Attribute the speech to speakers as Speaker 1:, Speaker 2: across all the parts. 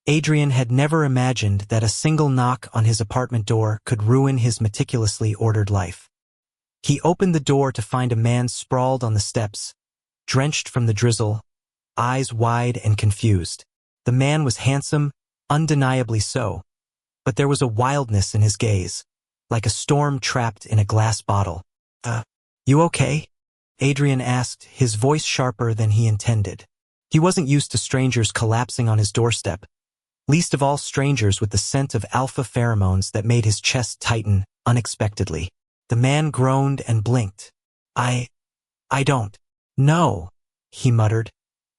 Speaker 1: Adrian had never imagined that a single knock on his apartment door could ruin his meticulously ordered life. He opened the door to find a man sprawled on the steps, drenched from the drizzle, eyes wide and confused. The man was handsome, undeniably so, but there was a wildness in his gaze, like a storm trapped in a glass bottle. You okay?" Adrian asked, his voice sharper than he intended. He wasn't used to strangers collapsing on his doorstep, least of all strangers with the scent of alpha pheromones that made his chest tighten unexpectedly. The man groaned and blinked. I don't know," he muttered,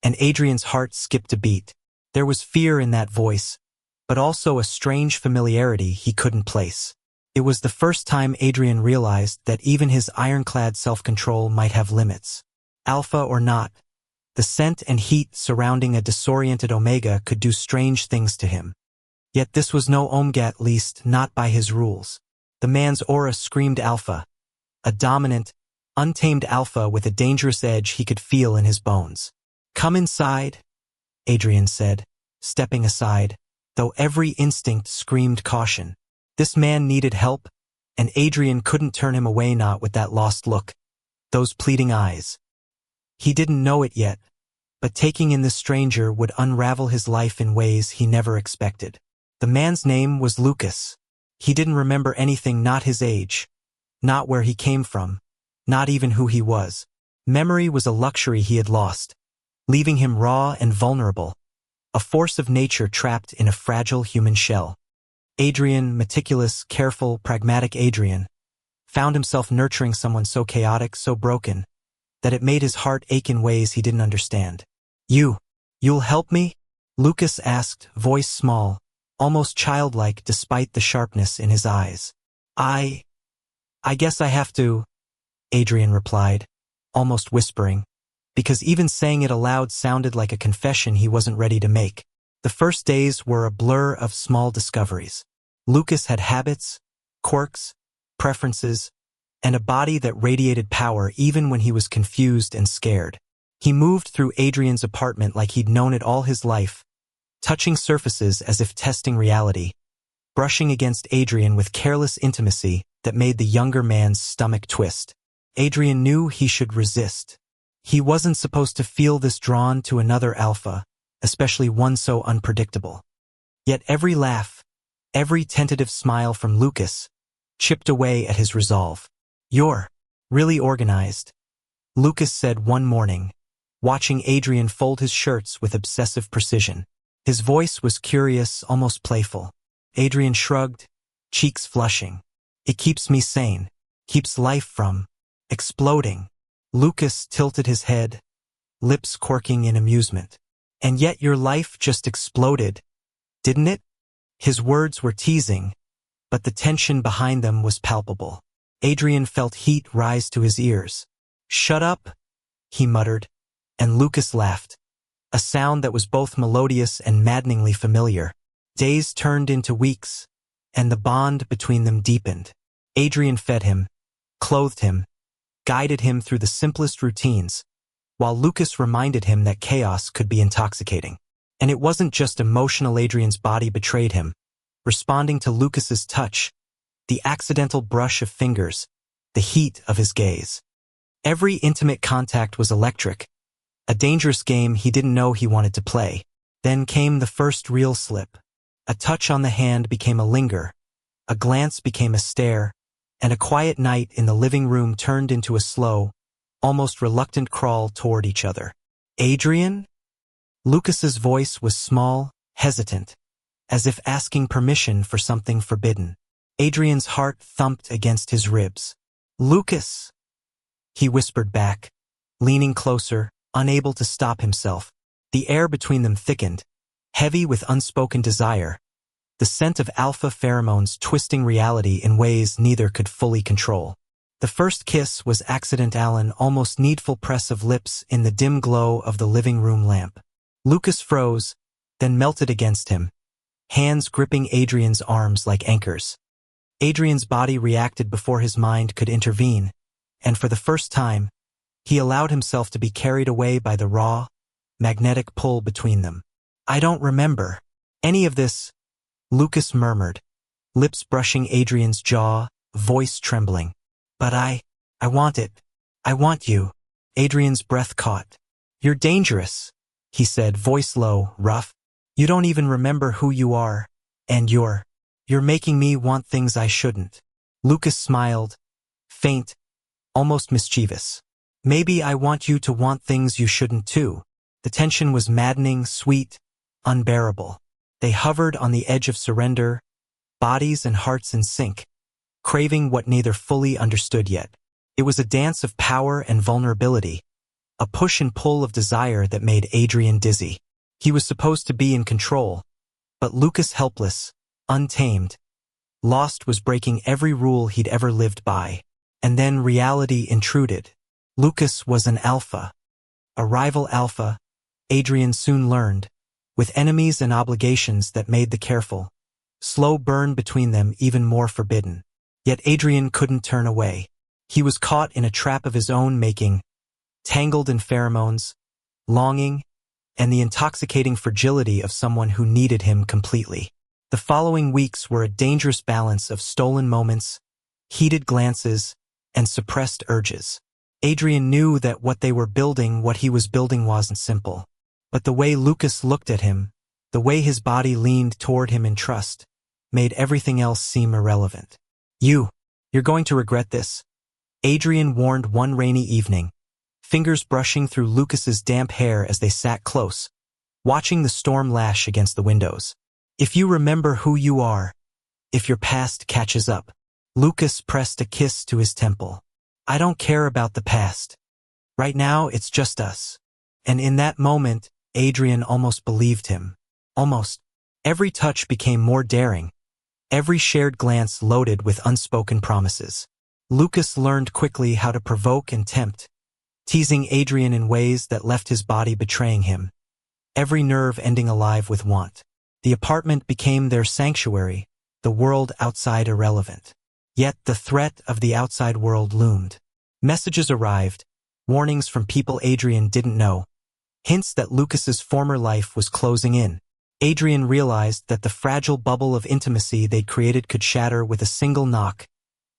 Speaker 1: and Adrian's heart skipped a beat. There was fear in that voice, but also a strange familiarity he couldn't place. It was the first time Adrian realized that even his ironclad self-control might have limits. Alpha or not, the scent and heat surrounding a disoriented Omega could do strange things to him. Yet this was no Omega, at least not by his rules. The man's aura screamed alpha, a dominant, untamed alpha with a dangerous edge he could feel in his bones. "Come inside," Adrian said, stepping aside, though every instinct screamed caution. This man needed help, and Adrian couldn't turn him away, not with that lost look, those pleading eyes. He didn't know it yet, but taking in this stranger would unravel his life in ways he never expected. The man's name was Lucas. He didn't remember anything, not his age, not where he came from, not even who he was. Memory was a luxury he had lost, leaving him raw and vulnerable, a force of nature trapped in a fragile human shell. Adrian, meticulous, careful, pragmatic Adrian, found himself nurturing someone so chaotic, so broken, that it made his heart ache in ways he didn't understand. You'll help me?" Lucas asked, voice small, almost childlike despite the sharpness in his eyes. I guess I have to," Adrian replied, almost whispering, because even saying it aloud sounded like a confession he wasn't ready to make. The first days were a blur of small discoveries. Lucas had habits, quirks, preferences, and a body that radiated power even when he was confused and scared. He moved through Adrian's apartment like he'd known it all his life, touching surfaces as if testing reality, brushing against Adrian with careless intimacy that made the younger man's stomach twist. Adrian knew he should resist. He wasn't supposed to feel this drawn to another alpha, especially one so unpredictable. Yet every laugh, every tentative smile from Lucas chipped away at his resolve. "You're really organized," Lucas said one morning, watching Adrian fold his shirts with obsessive precision. His voice was curious, almost playful. Adrian shrugged, cheeks flushing. "It keeps me sane, keeps life from exploding." Lucas tilted his head, lips quirking in amusement. "And yet your life just exploded, didn't it?" His words were teasing, but the tension behind them was palpable. Adrian felt heat rise to his ears. "Shut up," he muttered, and Lucas laughed, a sound that was both melodious and maddeningly familiar. Days turned into weeks, and the bond between them deepened. Adrian fed him, clothed him, guided him through the simplest routines, while Lucas reminded him that chaos could be intoxicating. And it wasn't just emotional. Adrian's body betrayed him, responding to Lucas's touch, the accidental brush of fingers, the heat of his gaze. Every intimate contact was electric, a dangerous game he didn't know he wanted to play. Then came the first real slip. A touch on the hand became a linger, a glance became a stare, and a quiet night in the living room turned into a slow, almost reluctant crawl toward each other. "Adrian?" Lucas's voice was small, hesitant, as if asking permission for something forbidden. Adrian's heart thumped against his ribs. "Lucas," he whispered back, leaning closer, unable to stop himself. The air between them thickened, heavy with unspoken desire, the scent of alpha pheromones twisting reality in ways neither could fully control. The first kiss was accidental, an almost needful press of lips in the dim glow of the living room lamp. Lucas froze, then melted against him, hands gripping Adrian's arms like anchors. Adrian's body reacted before his mind could intervene, and for the first time, he allowed himself to be carried away by the raw, magnetic pull between them. "I don't remember," Any of this, Lucas murmured, lips brushing Adrian's jaw, voice trembling. But I want it. I want you. Adrian's breath caught. You're dangerous, he said, voice low, rough. You don't even remember who you are, and you're making me want things I shouldn't. Lucas smiled, faint, almost mischievous. Maybe I want you to want things you shouldn't too. The tension was maddening, sweet, unbearable. They hovered on the edge of surrender, bodies and hearts in sync, craving what neither fully understood yet. It was a dance of power and vulnerability, a push and pull of desire that made Adrian dizzy. He was supposed to be in control, but Lucas helpless, untamed, lost, was breaking every rule he'd ever lived by. And then reality intruded. Lucas was an alpha. A rival alpha, Adrian soon learned, with enemies and obligations that made the careful, slow burn between them even more forbidden. Yet Adrian couldn't turn away. He was caught in a trap of his own making, tangled in pheromones, longing, and the intoxicating fragility of someone who needed him completely. The following weeks were a dangerous balance of stolen moments, heated glances, and suppressed urges. Adrian knew that what he was building wasn't simple. But the way Lucas looked at him, the way his body leaned toward him in trust, made everything else seem irrelevant. You're going to regret this, Adrian warned one rainy evening, fingers brushing through Lucas's damp hair as they sat close, watching the storm lash against the windows. If you remember who you are, if your past catches up. Lucas pressed a kiss to his temple. I don't care about the past. Right now, it's just us. And in that moment, Adrian almost believed him. Almost. Every touch became more daring, every shared glance loaded with unspoken promises. Lucas learned quickly how to provoke and tempt, teasing Adrian in ways that left his body betraying him, every nerve ending alive with want. The apartment became their sanctuary, the world outside irrelevant. Yet the threat of the outside world loomed. Messages arrived, warnings from people Adrian didn't know, hints that Lucas's former life was closing in. Adrian realized that the fragile bubble of intimacy they'd created could shatter with a single knock,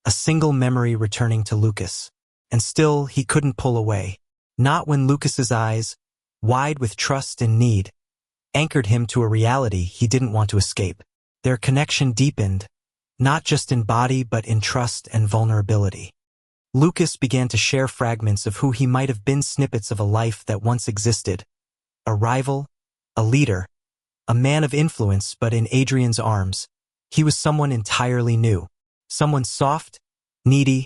Speaker 1: a single memory returning to Lucas. And still, he couldn't pull away. Not when Lucas's eyes, wide with trust and need, anchored him to a reality he didn't want to escape. Their connection deepened, not just in body but in trust and vulnerability. Lucas began to share fragments of who he might have been, snippets of a life that once existed. A rival, a leader, a man of influence, but in Adrian's arms, he was someone entirely new. Someone soft, needy,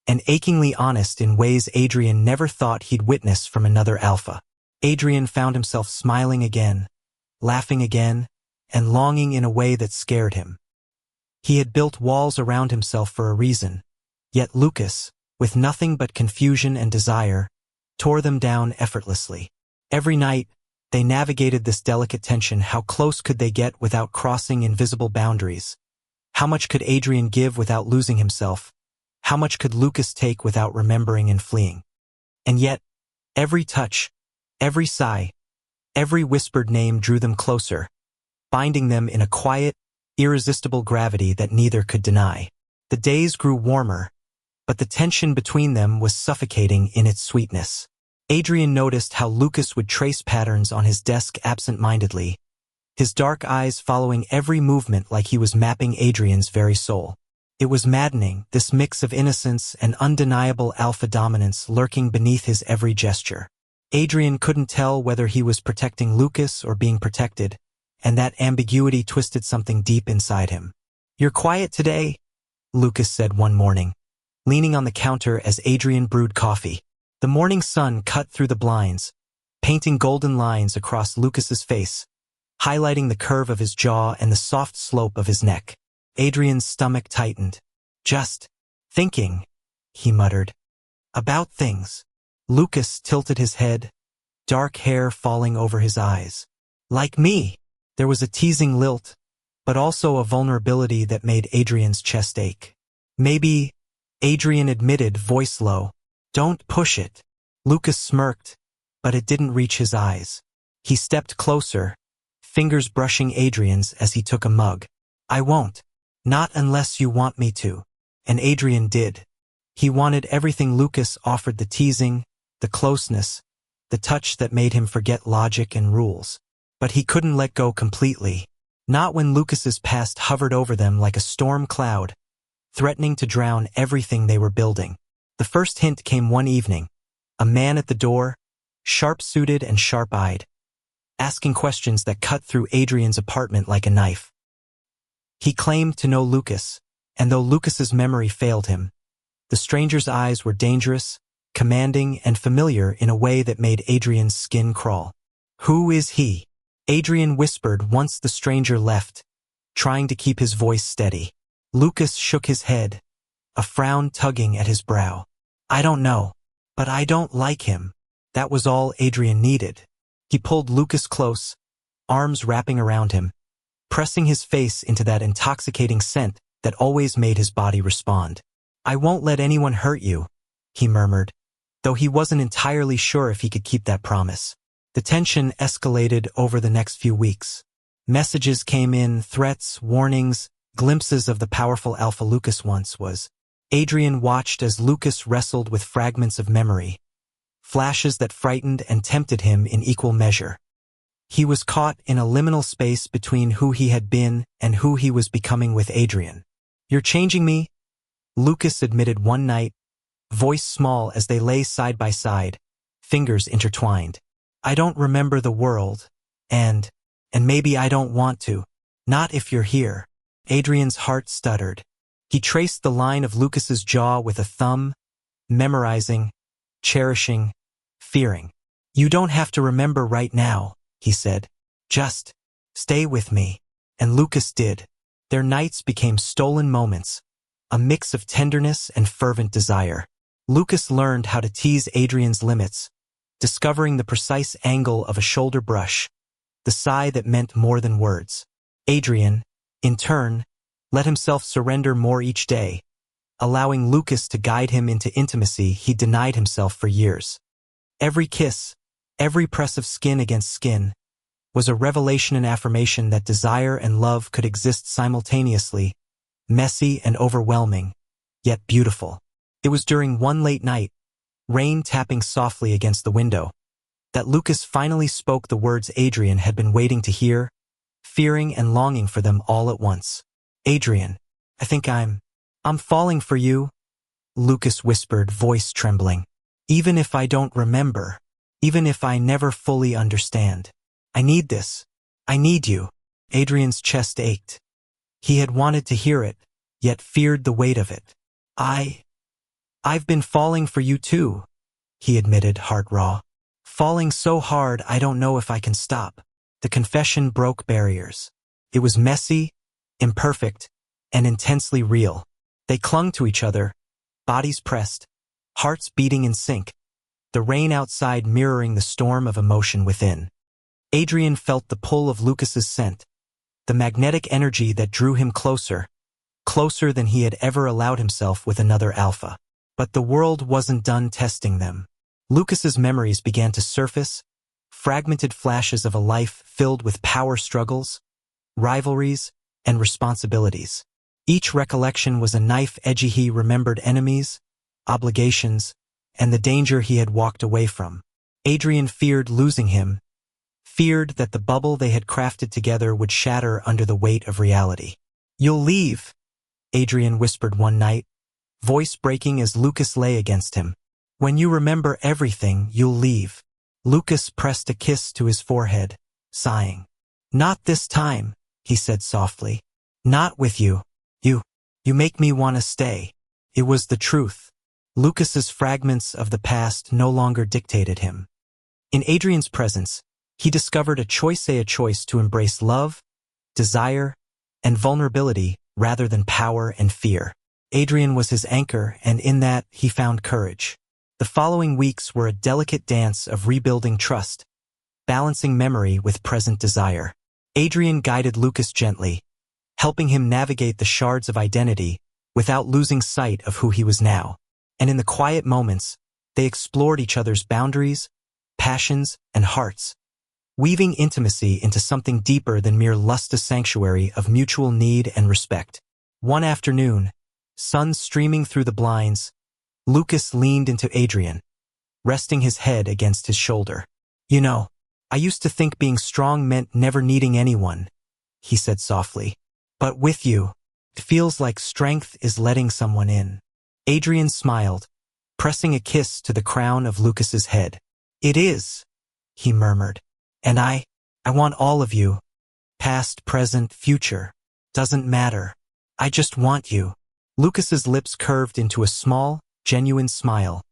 Speaker 1: and achingly honest in ways Adrian never thought he'd witness from another alpha. Adrian found himself smiling again, laughing again, and longing in a way that scared him. He had built walls around himself for a reason, yet Lucas, with nothing but confusion and desire, tore them down effortlessly. Every night, they navigated this delicate tension. How close could they get without crossing invisible boundaries? How much could Adrian give without losing himself? How much could Lucas take without remembering and fleeing? And yet, every touch, every sigh, every whispered name drew them closer, binding them in a quiet, irresistible gravity that neither could deny. The days grew warmer, but the tension between them was suffocating in its sweetness. Adrian noticed how Lucas would trace patterns on his desk absent-mindedly, his dark eyes following every movement like he was mapping Adrian's very soul. It was maddening, this mix of innocence and undeniable alpha dominance lurking beneath his every gesture. Adrian couldn't tell whether he was protecting Lucas or being protected, and that ambiguity twisted something deep inside him. "You're quiet today," Lucas said one morning, leaning on the counter as Adrian brewed coffee. The morning sun cut through the blinds, painting golden lines across Lucas's face, highlighting the curve of his jaw and the soft slope of his neck. Adrian's stomach tightened. "Just thinking," he muttered. "About things." Lucas tilted his head, dark hair falling over his eyes. "Like me." There was a teasing lilt, but also a vulnerability that made Adrian's chest ache. "Maybe," Adrian admitted, voice low. "Don't push it." Lucas smirked, but it didn't reach his eyes. He stepped closer, fingers brushing Adrian's as he took a mug. "I won't. Not unless you want me to." And Adrian did. He wanted everything Lucas offered: the teasing, the closeness, the touch that made him forget logic and rules. But he couldn't let go completely. Not when Lucas's past hovered over them like a storm cloud, threatening to drown everything they were building. The first hint came one evening. A man at the door, sharp-suited and sharp-eyed, asking questions that cut through Adrian's apartment like a knife. He claimed to know Lucas, and though Lucas's memory failed him, the stranger's eyes were dangerous, commanding, and familiar in a way that made Adrian's skin crawl. "Who is he?" Adrian whispered once the stranger left, trying to keep his voice steady. Lucas shook his head, a frown tugging at his brow. "I don't know, but I don't like him." That was all Adrian needed. He pulled Lucas close, arms wrapping around him, pressing his face into that intoxicating scent that always made his body respond. "I won't let anyone hurt you," he murmured, though he wasn't entirely sure if he could keep that promise. The tension escalated over the next few weeks. Messages came in, threats, warnings, glimpses of the powerful alpha Lucas once was. Adrian watched as Lucas wrestled with fragments of memory, flashes that frightened and tempted him in equal measure. He was caught in a liminal space between who he had been and who he was becoming with Adrian. "You're changing me," Lucas admitted one night, voice small as they lay side by side, fingers intertwined. "I don't remember the world, and maybe I don't want to. Not if you're here." Adrian's heart stuttered. He traced the line of Lucas's jaw with a thumb, memorizing, cherishing, fearing. "You don't have to remember right now," he said. "Just stay with me." And Lucas did. Their nights became stolen moments, a mix of tenderness and fervent desire. Lucas learned how to tease Adrian's limits, discovering the precise angle of a shoulder brush, the sigh that meant more than words. Adrian, in turn, let himself surrender more each day, allowing Lucas to guide him into intimacy he denied himself for years. Every kiss, every press of skin against skin, was a revelation and affirmation that desire and love could exist simultaneously, messy and overwhelming, yet beautiful. It was during one late night, rain tapping softly against the window, that Lucas finally spoke the words Adrian had been waiting to hear, fearing and longing for them all at once. "Adrian, I think I'm falling for you," Lucas whispered, voice trembling. "Even if I don't remember, even if I never fully understand. I need this. I need you." Adrian's chest ached. He had wanted to hear it, yet feared the weight of it. I've been falling for you too," he admitted, heart raw. "Falling so hard I don't know if I can stop." The confession broke barriers. It was messy, imperfect, and intensely real. They clung to each other, bodies pressed, hearts beating in sync, the rain outside mirroring the storm of emotion within. Adrian felt the pull of Lucas's scent, the magnetic energy that drew him closer, closer than he had ever allowed himself with another alpha. But the world wasn't done testing them. Lucas's memories began to surface, fragmented flashes of a life filled with power struggles, rivalries, and responsibilities. Each recollection was a knife edge. He remembered enemies, obligations, and the danger he had walked away from. Adrian feared losing him, feared that the bubble they had crafted together would shatter under the weight of reality. "You'll leave," Adrian whispered one night, voice breaking as Lucas lay against him. "When you remember everything, you'll leave." Lucas pressed a kiss to his forehead, sighing. "Not this time," he said softly. "Not with you. You make me want to stay." It was the truth. Lucas's fragments of the past no longer dictated him. In Adrian's presence, he discovered a choice to embrace love, desire, and vulnerability rather than power and fear. Adrian was his anchor, and in that, he found courage. The following weeks were a delicate dance of rebuilding trust, balancing memory with present desire. Adrian guided Lucas gently, helping him navigate the shards of identity without losing sight of who he was now. And in the quiet moments, they explored each other's boundaries, passions, and hearts, weaving intimacy into something deeper than mere lust, a sanctuary of mutual need and respect. One afternoon, sun streaming through the blinds, Lucas leaned into Adrian, resting his head against his shoulder. "You know, I used to think being strong meant never needing anyone," he said softly. "But with you, it feels like strength is letting someone in." Adrian smiled, pressing a kiss to the crown of Lucas's head. "It is," he murmured. "And I want all of you. Past, present, future. Doesn't matter. I just want you." Lucas's lips curved into a small, genuine smile,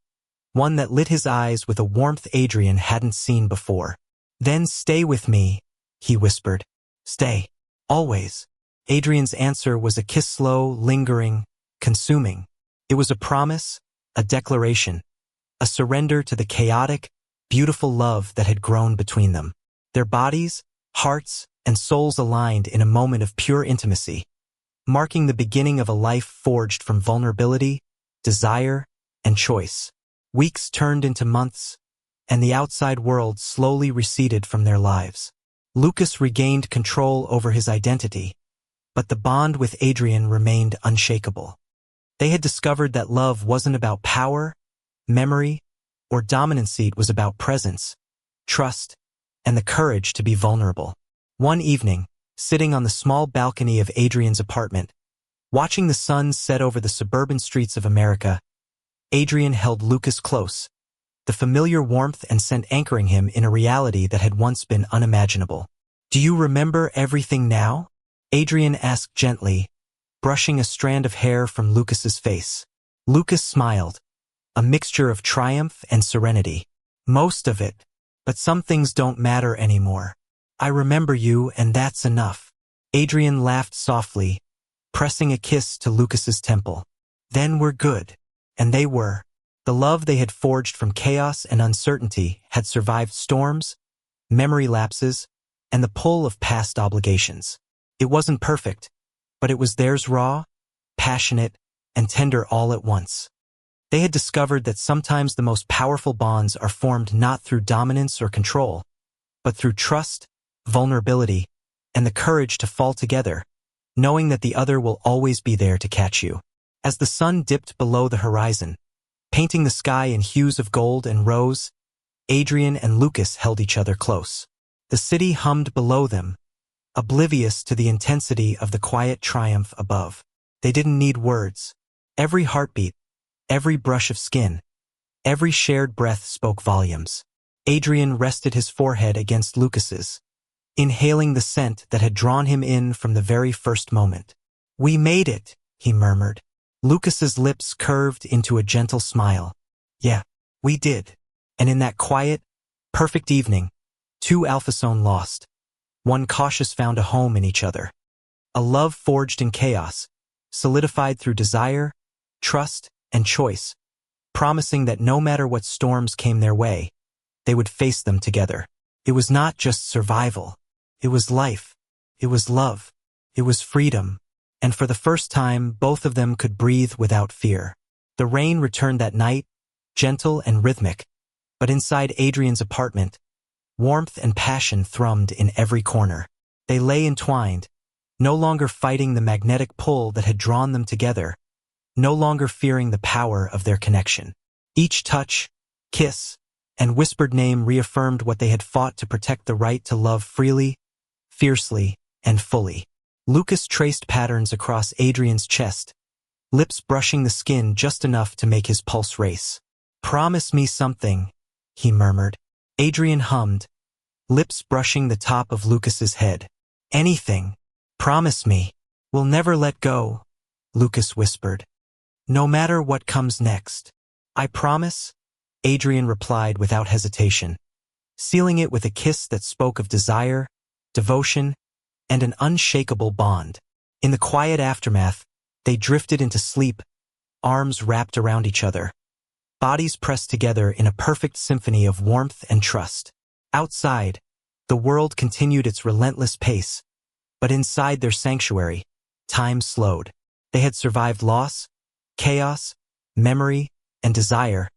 Speaker 1: one that lit his eyes with a warmth Adrian hadn't seen before. "Then stay with me," he whispered. "Stay. Always." Adrian's answer was a kiss, slow, lingering, consuming. It was a promise, a declaration, a surrender to the chaotic, beautiful love that had grown between them. Their bodies, hearts, and souls aligned in a moment of pure intimacy, marking the beginning of a life forged from vulnerability, desire, and choice. Weeks turned into months, and the outside world slowly receded from their lives. Lucas regained control over his identity, but the bond with Adrian remained unshakable. They had discovered that love wasn't about power, memory, or dominance. It was about presence, trust, and the courage to be vulnerable. One evening, sitting on the small balcony of Adrian's apartment, watching the sun set over the suburban streets of America, Adrian held Lucas close, the familiar warmth and scent anchoring him in a reality that had once been unimaginable. "Do you remember everything now?" Adrian asked gently, brushing a strand of hair from Lucas's face. Lucas smiled, a mixture of triumph and serenity. "Most of it, but some things don't matter anymore. I remember you, and that's enough." Adrian laughed softly, pressing a kiss to Lucas's temple. "Then we're good." And they were. The love they had forged from chaos and uncertainty had survived storms, memory lapses, and the pull of past obligations. It wasn't perfect, but it was theirs, raw, passionate, and tender all at once. They had discovered that sometimes the most powerful bonds are formed not through dominance or control, but through trust, vulnerability, and the courage to fall together, knowing that the other will always be there to catch you. As the sun dipped below the horizon, painting the sky in hues of gold and rose, Adrian and Lucas held each other close. The city hummed below them, oblivious to the intensity of the quiet triumph above. They didn't need words. Every heartbeat, every brush of skin, every shared breath spoke volumes. Adrian rested his forehead against Lucas's, inhaling the scent that had drawn him in from the very first moment. "We made it," he murmured. Lucas's lips curved into a gentle smile. "Yeah, we did." And in that quiet, perfect evening, two alphasone lost. One cautious found a home in each other. A love forged in chaos, solidified through desire, trust, and choice, promising that no matter what storms came their way, they would face them together. It was not just survival. It was life. It was love. It was freedom. And for the first time, both of them could breathe without fear. The rain returned that night, gentle and rhythmic, but inside Adrian's apartment, warmth and passion thrummed in every corner. They lay entwined, no longer fighting the magnetic pull that had drawn them together, no longer fearing the power of their connection. Each touch, kiss, and whispered name reaffirmed what they had fought to protect: the right to love freely, fiercely, and fully. Lucas traced patterns across Adrian's chest, lips brushing the skin just enough to make his pulse race. "Promise me something," he murmured. Adrian hummed, lips brushing the top of Lucas's head. "Anything. Promise me." "We'll never let go," Lucas whispered. "No matter what comes next." "I promise," Adrian replied without hesitation, sealing it with a kiss that spoke of desire, devotion, and an unshakable bond. In the quiet aftermath, they drifted into sleep, arms wrapped around each other, bodies pressed together in a perfect symphony of warmth and trust. Outside, the world continued its relentless pace, but inside their sanctuary, time slowed. They had survived loss, chaos, memory, and desire,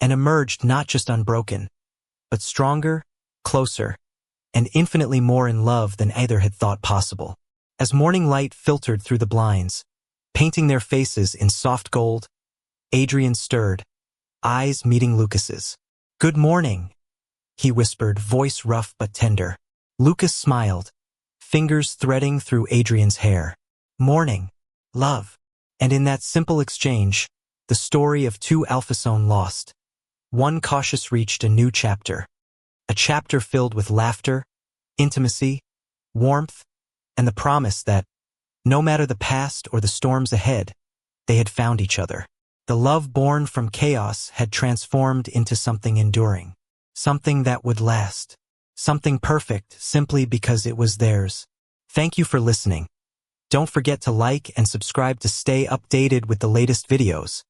Speaker 1: and emerged not just unbroken, but stronger, closer, and infinitely more in love than either had thought possible. As morning light filtered through the blinds, painting their faces in soft gold, Adrian stirred, eyes meeting Lucas's. "Good morning," he whispered, voice rough but tender. Lucas smiled, fingers threading through Adrian's hair. "Morning, love." And in that simple exchange, the story of two alphasone lost. One cautious reached a new chapter. A chapter filled with laughter, intimacy, warmth, and the promise that, no matter the past or the storms ahead, they had found each other. The love born from chaos had transformed into something enduring, something that would last, something perfect simply because it was theirs. Thank you for listening. Don't forget to like and subscribe to stay updated with the latest videos.